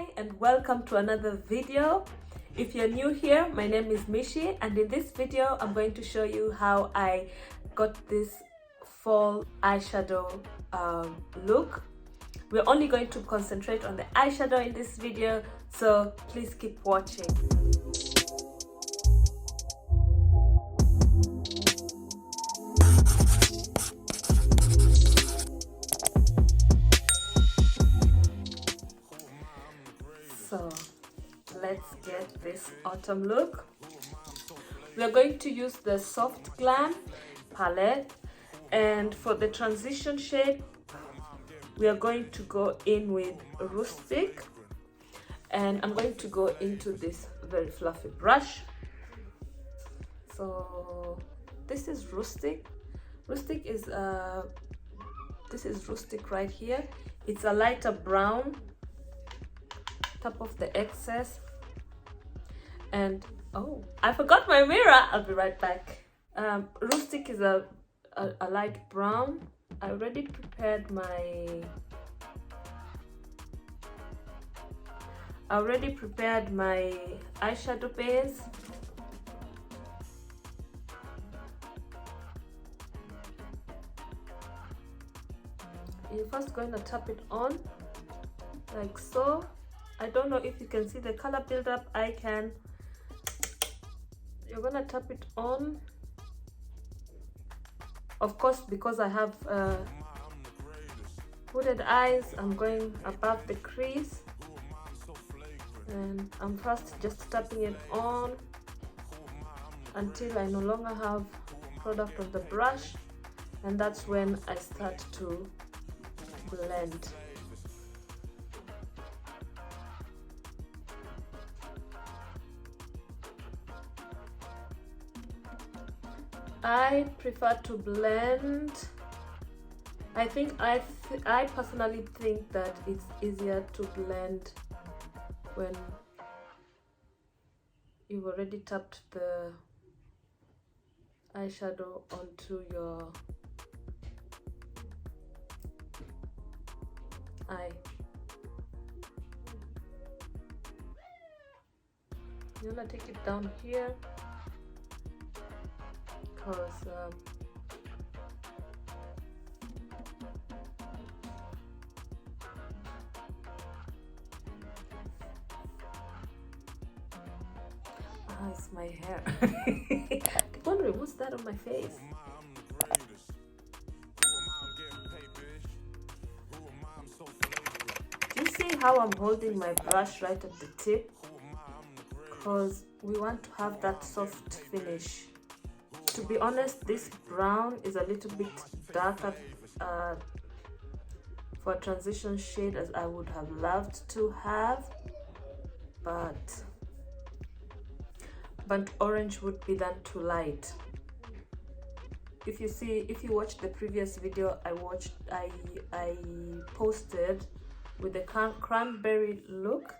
Hi and welcome to another video. If you're new here, my name is Michy, and in this video I'm going to show you how I got this fall eyeshadow look. We're only going to concentrate on the eyeshadow in this video, so please keep watching. So let's get this autumn look. We are going to use the softglam palette, and for the transition shade we are going to go in with rustic, and I'm going to go into this very fluffy brush. So this is rustic. Rustic is this is rustic right here. It's a lighter brown, top of the excess. And oh, I forgot my mirror. I'll be right back. Rustic is a light brown. I already prepared my eyeshadow base. You're first going to tap it on like so. I don't know if you can see the color buildup. I can. You're gonna tap it on. Of course, because I have hooded eyes, I'm going above the crease, and I'm first just tapping it on until I no longer have product on the brush, and that's when I start to blend. I prefer to blend. I personally think that it's easier to blend when you've already tapped the eyeshadow onto your eye. You're gonna take it down here, because it's my hair. I'm wondering what's that on my face. Do you see how I'm holding my brush right at the tip? Because we want to have that soft finish. To be honest, this brown is a little bit darker for a transition shade, as I would have loved to have, but burnt orange would be then too light. If you watched the previous video I posted with the cranberry look,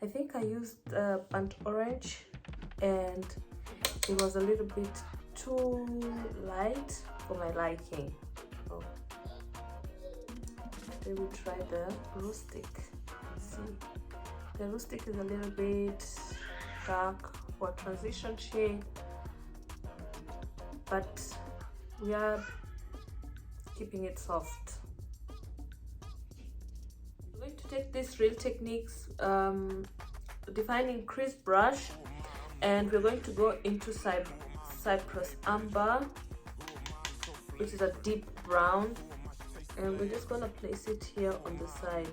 I think I used burnt orange and it was a little bit too light for my liking. So today we try the rustic. Let's see, the rustic is a little bit dark for a transition shade, but we are keeping it soft. I'm going to take this Real Techniques defining crease brush, and we're going to go into Cypress Amber, which is a deep brown, and we're just going to place it here on the side.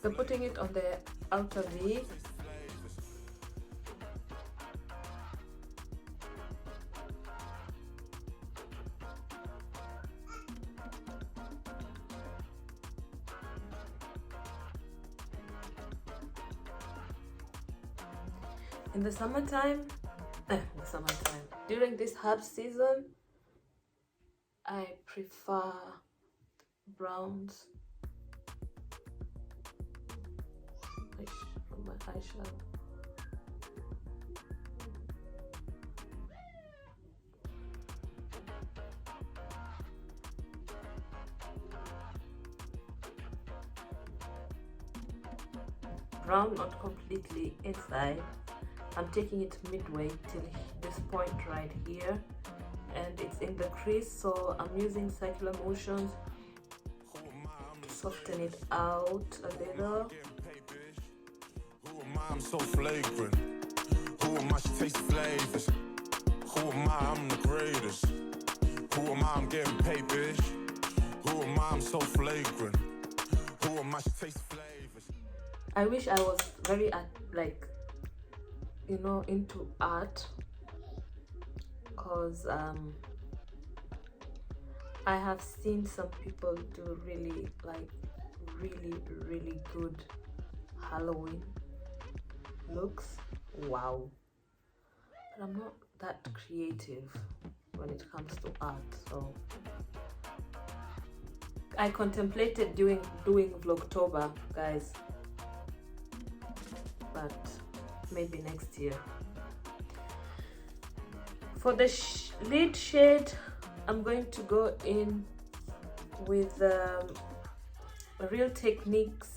We're putting it on the outer V. In the summertime, during this herb season, I prefer browns for my eyeshadow. brown, not completely inside. I'm taking it midway till this point right here, and it's in the crease, so I'm using circular motions to soften it out a little. I'm so flagrant. Who am I to taste flavors? Who am I? I'm the greatest. Who am I? I'm getting paid, bitch. Who am I? I'm so flagrant. Who am I to taste flavors? I wish I was very like, you know, into art, because I have seen some people do really good Halloween looks. Wow. But I'm not that creative when it comes to art, so I contemplated doing Vlogtober, guys, but maybe next year. For the lid shade, I'm going to go in with Real Techniques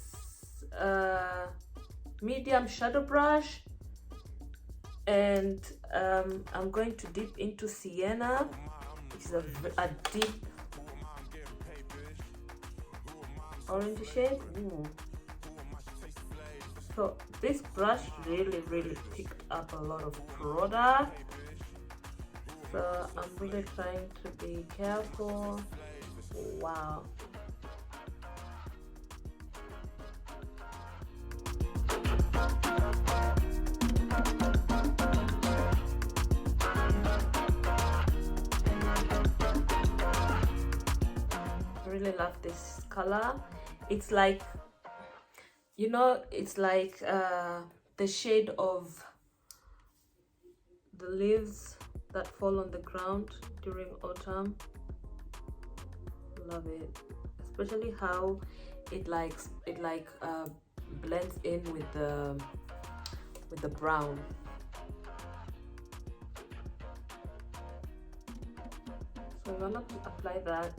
medium shadow brush, and I'm going to dip into Sienna, which is a deep orange shade. Ooh. So this brush really picked up a lot of product, so I'm really trying to be careful. Wow. I really love this color. It's like, you know, it's like the shade of the leaves that fall on the ground during autumn. Love it, especially how it blends in with the brown. So I'm gonna apply that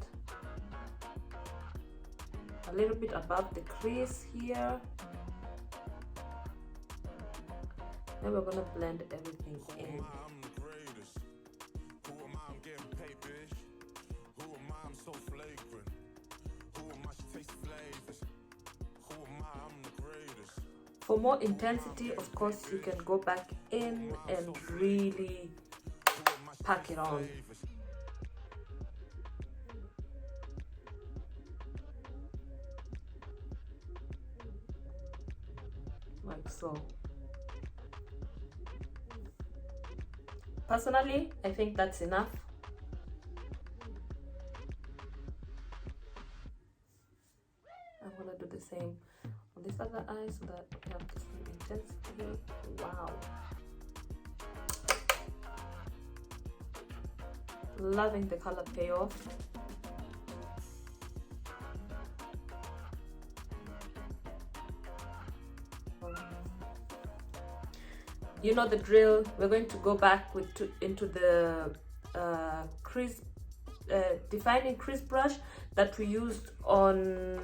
a little bit above the crease here. Then we're gonna blend everything in. For more intensity, of course, you can go back in and really pack it on. Like so. Personally, I think that's enough. I'm gonna do the same on this other eye so that we have the same intensity. Wow. Loving the color payoff. You know the drill. We're going to go back into the crease, defining crease brush that we used on.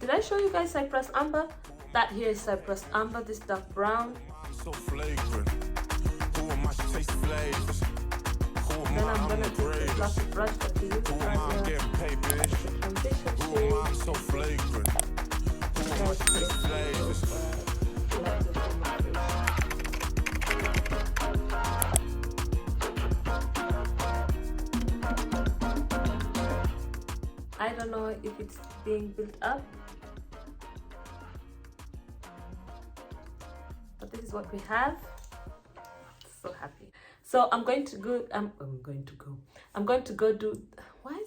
Did I show you guys Cypress Amber? That here is Cypress Amber, this dark brown. So flagrant. Who am I to taste flavors? Then I'm gonna take the plastic brush that we used earlier. Transition shade. I'm so flagrant. I don't know if it's being built up, but this is what we have. So happy. So I'm going to go do, why?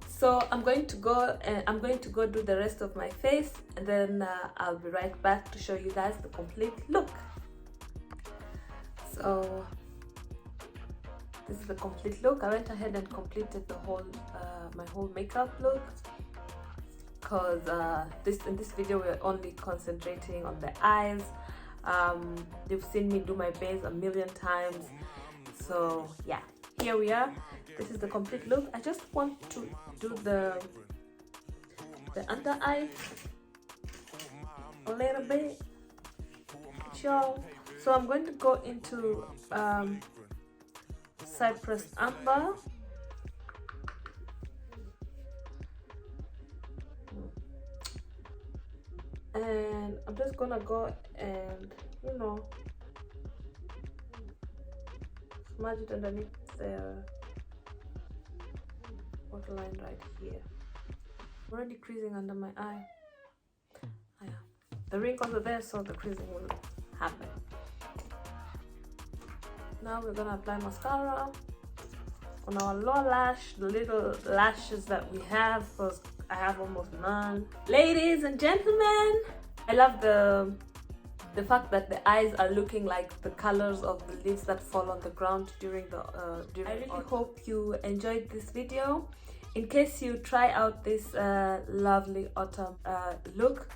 So I'm going to go do the rest of my face, and then I'll be right back to show you guys the complete look. So this is the complete look. I went ahead and completed the whole my whole makeup look, because in this video we're only concentrating on the eyes. You've seen me do my base a million times, so yeah, here we are. This is the complete look. I just want to do the under eye a little bit. Sure. So I'm going to go into Cypress Amber. And I'm just gonna go and, you know, smudge it underneath the waterline right here. I'm already creasing under my eye. Oh, yeah. The wrinkles are there, so the creasing will happen. Now we're gonna apply mascara on our lower lash, the little lashes that we have, because I have almost none. Ladies and gentlemen, I love the fact that the eyes are looking like the colors of the leaves that fall on the ground during the I really hope you enjoyed this video. In case you try out this lovely autumn look,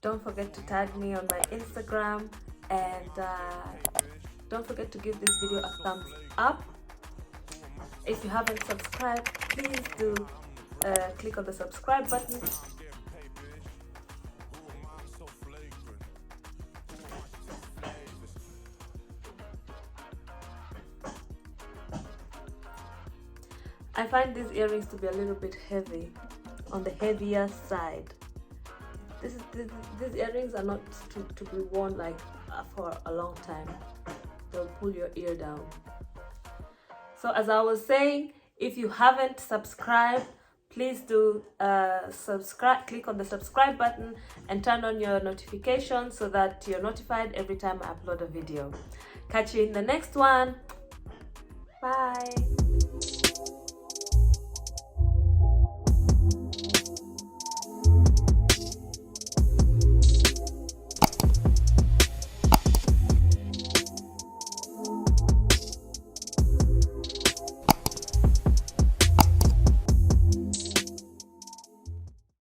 don't forget to tag me on my Instagram, and don't forget to give this video a thumbs up. If you haven't subscribed, please do click on the subscribe button. I find these earrings to be a little bit heavy, on the heavier side. These earrings are not to be worn like for a long time. They'll pull your ear down. So as I was saying, if you haven't subscribed, please do subscribe. Click on the subscribe button and turn on your notifications so that you're notified every time I upload a video. Catch you in the next one. Bye.